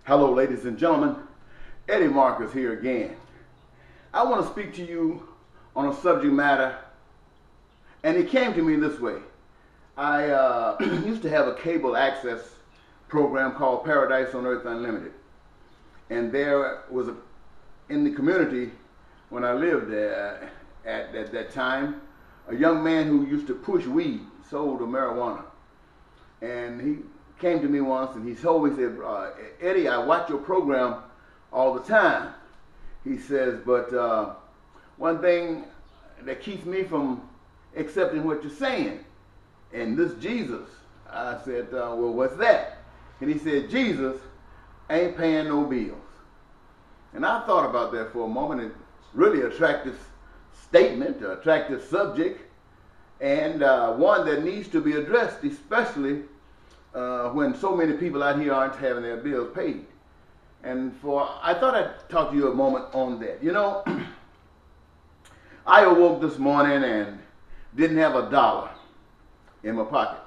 Hello, ladies and gentlemen. Eddie Marcus here again. I want to speak to you on a subject matter, and it came to me this way. I used to have a cable access program called Paradise on Earth Unlimited. And there was in the community when I lived there at that time, a young man who used to push weed, sold marijuana. And he came to me once and he told me, he said, Eddie, I watch your program all the time. He says, but one thing that keeps me from accepting what you're saying, and this Jesus. I said, well, what's that? And he said, Jesus ain't paying no bills. And I thought about that for a moment. It's really attractive statement, an attractive subject, and one that needs to be addressed, especially when so many people out here aren't having their bills paid. And I thought I'd talk to you a moment on that. You know, I awoke this morning and didn't have $1 in my pocket.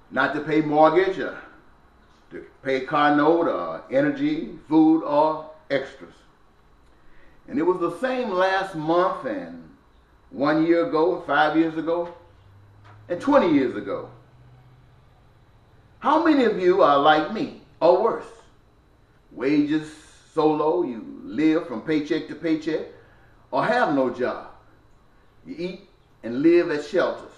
Not to pay mortgage, or to pay car note, or energy, food, or extras. And it was the same last month, and 1 year ago, 5 years ago, and 20 years ago. How many of you are like me, or worse? Wages so low you live from paycheck to paycheck, or have no job. You eat and live at shelters.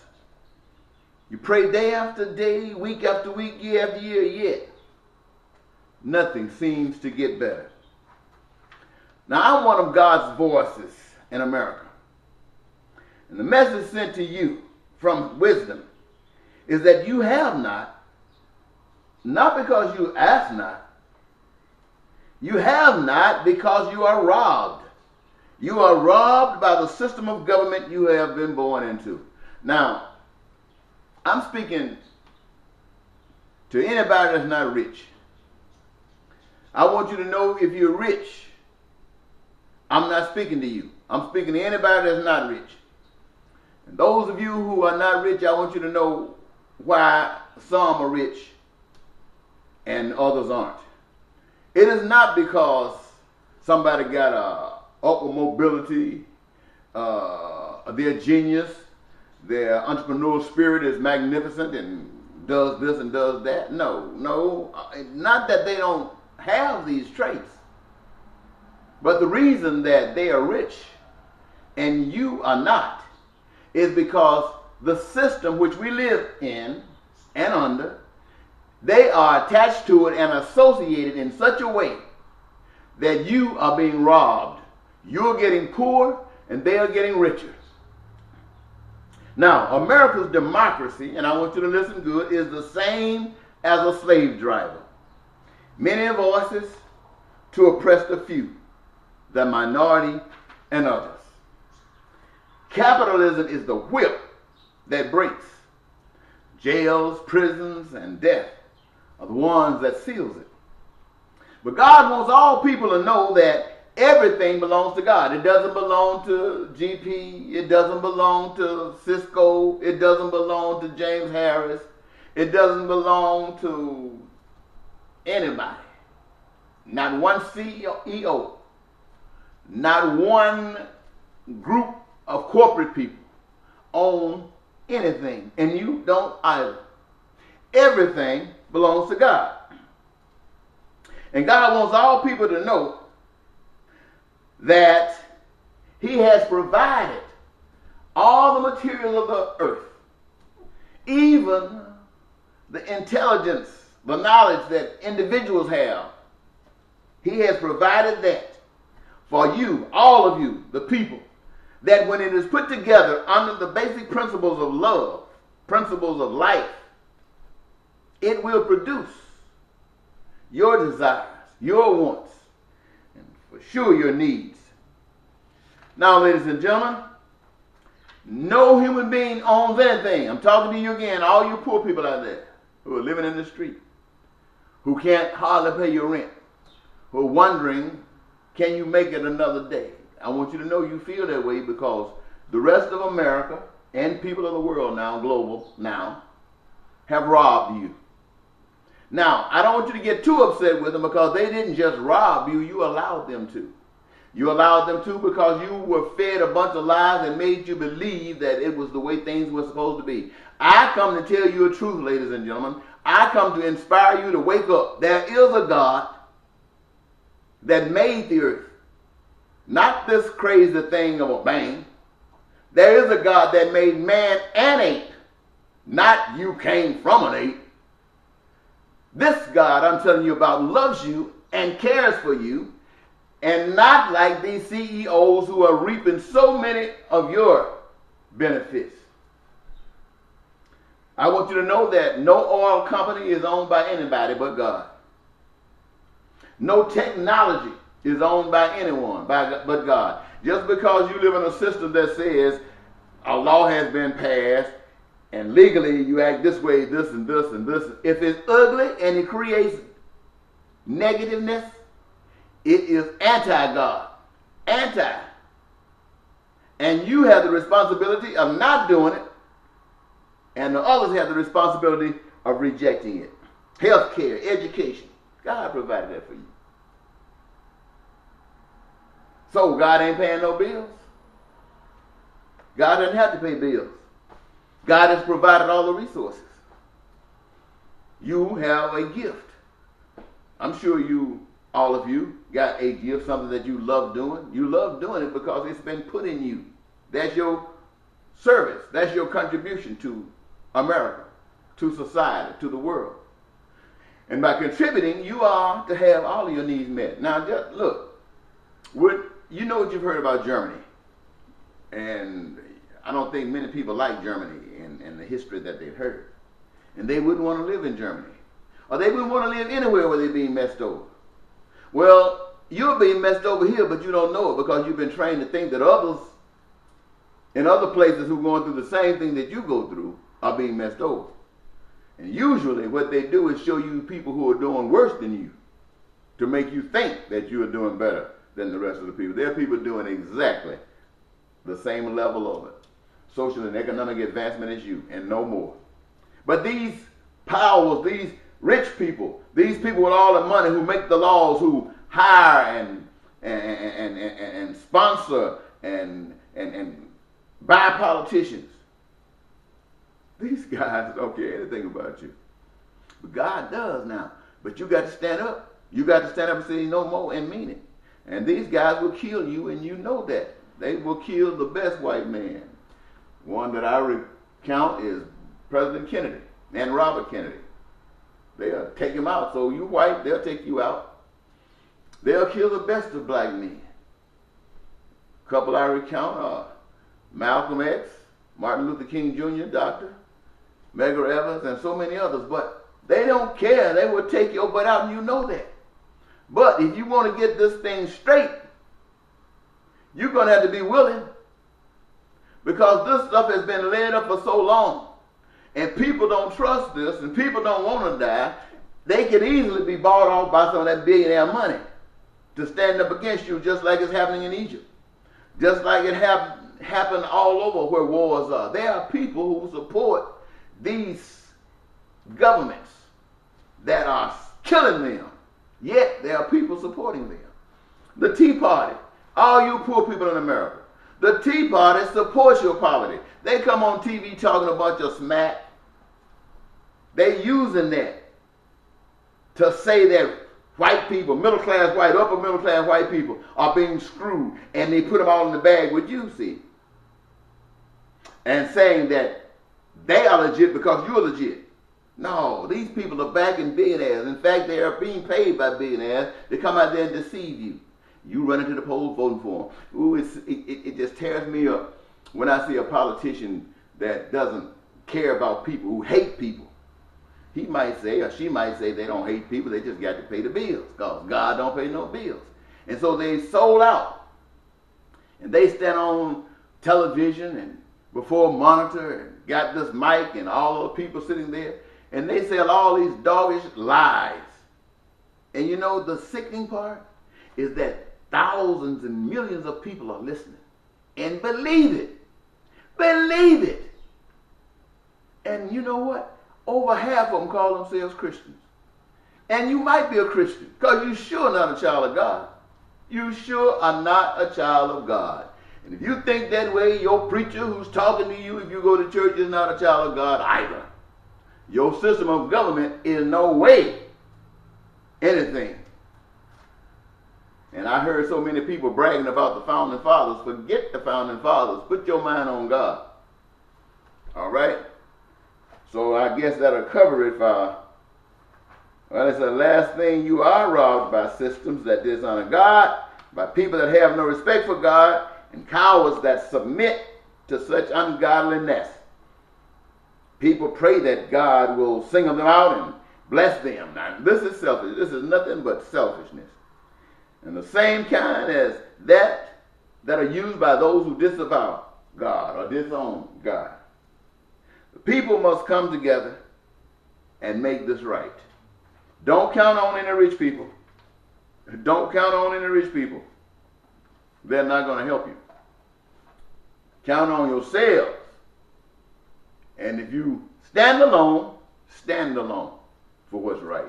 You pray day after day, week after week, year after year, yet nothing seems to get better. Now, I'm one of God's voices in America. And the message sent to you from wisdom is that you have not because you ask not. You have not because you are robbed. You are robbed by the system of government you have been born into. Now, I'm speaking to anybody that's not rich. I want you to know if you're rich, I'm not speaking to you. I'm speaking to anybody that's not rich. And those of you who are not rich, I want you to know why some are rich and others aren't. It is not because somebody got upward mobility, they're genius, their entrepreneurial spirit is magnificent and does this and does that. No, not that they don't have these traits. But the reason that they are rich and you are not is because the system which we live in and under, they are attached to it and associated in such a way that you are being robbed. You're getting poor and they are getting richer. Now, America's democracy, and I want you to listen good, is the same as a slave driver. Many voices to oppress the few, the minority and others. Capitalism is the whip that breaks. Jails, prisons, and death are the ones that seals it. But God wants all people to know that everything belongs to God. It doesn't belong to GP. It doesn't belong to Cisco. It doesn't belong to James Harris. It doesn't belong to anybody. Not one CEO. Not one group of corporate people own anything. And you don't either. Everything belongs to God. And God wants all people to know that He has provided all the material of the earth, even the intelligence, the knowledge that individuals have. He has provided that for you, all of you, the people, that when it is put together under the basic principles of love, principles of life, it will produce your desires, your wants, and for sure your needs. Now, ladies and gentlemen, no human being owns anything. I'm talking to you again, all you poor people out there who are living in the street, who can't hardly pay your rent, who are wondering, can you make it another day? I want you to know you feel that way because the rest of America and people of the world now, global now, have robbed you. Now, I don't want you to get too upset with them because they didn't just rob you, you allowed them to. You allowed them to because you were fed a bunch of lies and made you believe that it was the way things were supposed to be. I come to tell you the truth, ladies and gentlemen. I come to inspire you to wake up. There is a God that made the earth. Not this crazy thing of a bang. There is a God that made man and ape. Not you came from an ape. This God I'm telling you about loves you and cares for you, and not like these CEOs who are reaping so many of your benefits. I want you to know that no oil company is owned by anybody but God. No technology is owned by anyone but God. Just because you live in a system that says a law has been passed and legally you act this way, this and this and this, if it's ugly and it creates negativeness, it is anti-God. Anti. And you have the responsibility of not doing it, and the others have the responsibility of rejecting it. Health care, education. God provided that for you. So God ain't paying no bills. God doesn't have to pay bills. God has provided all the resources. You have a gift. I'm sure all of you, got a gift, something that you love doing. You love doing it because it's been put in you. That's your service. That's your contribution to America, to society, to the world. And by contributing, you are to have all of your needs met. Now, just look, you know what you've heard about Germany. And I don't think many people like Germany and the history that they've heard. And they wouldn't want to live in Germany. Or they wouldn't want to live anywhere where they're being messed over. Well, you're being messed over here, but you don't know it because you've been trained to think that others in other places who are going through the same thing that you go through are being messed over. And usually what they do is show you people who are doing worse than you to make you think that you are doing better than the rest of the people. There are people doing exactly the same level of it, social and economic advancement as you, and no more. But these powers, these rich people, these people with all the money who make the laws, who hire and sponsor and buy politicians, these guys don't care anything about you. But God does now. But you got to stand up. You got to stand up and say no more and mean it. And these guys will kill you, and you know that. They will kill the best white man. One that I recount is President Kennedy and Robert Kennedy. They'll take him out. So you white, they'll take you out. They'll kill the best of black men. A couple I recount are Malcolm X, Martin Luther King Jr., Dr. Medgar Evers, and so many others. But they don't care. They will take your butt out, and you know that. But if you want to get this thing straight, you're going to have to be willing, because this stuff has been laid up for so long, and people don't trust this, and people don't want to die. They can easily be bought off by some of that billionaire money to stand up against you, just like it's happening in Egypt, just like it happened all over where wars are. There are people who support these governments that are killing them, yet there are people supporting them. The Tea Party. All you poor people in America. The Tea Party supports your poverty. They come on TV talking a bunch of smack. They using that to say that white people, middle class white, upper middle class white people are being screwed, and they put them all in the bag with you, see. And saying that they are legit because you're legit. No, these people are backing billionaires. In fact, they are being paid by billionaires to come out there and deceive you. You run into the polls voting for them. Ooh, it just tears me up when I see a politician that doesn't care about people, who hate people. He might say, or she might say, they don't hate people, they just got to pay the bills, because God don't pay no bills. And so they sold out. And they stand on television and before a monitor and got this mic and all the people sitting there, and they sell all these doggish lies. And you know the sickening part is that thousands and millions of people are listening and believe it. Believe it. And you know what? Over half of them call themselves Christians. And you might be a Christian, because you sure not a child of God. You sure are not a child of God. And if you think that way, your preacher who's talking to you if you go to church is not a child of God either. Your system of government is no way anything. And I heard so many people bragging about the Founding Fathers. Forget the Founding Fathers. Put your mind on God. All right? So I guess that'll cover it for, well, it's the last thing. You are robbed by systems that dishonor God, by people that have no respect for God, and cowards that submit to such ungodliness. People pray that God will single them out and bless them. Now, this is selfish. This is nothing but selfishness. And the same kind as that are used by those who disavow God or disown God. The people must come together and make this right. Don't count on any rich people. Don't count on any rich people. They're not going to help you. Count on yourselves. And if you stand alone for what's right.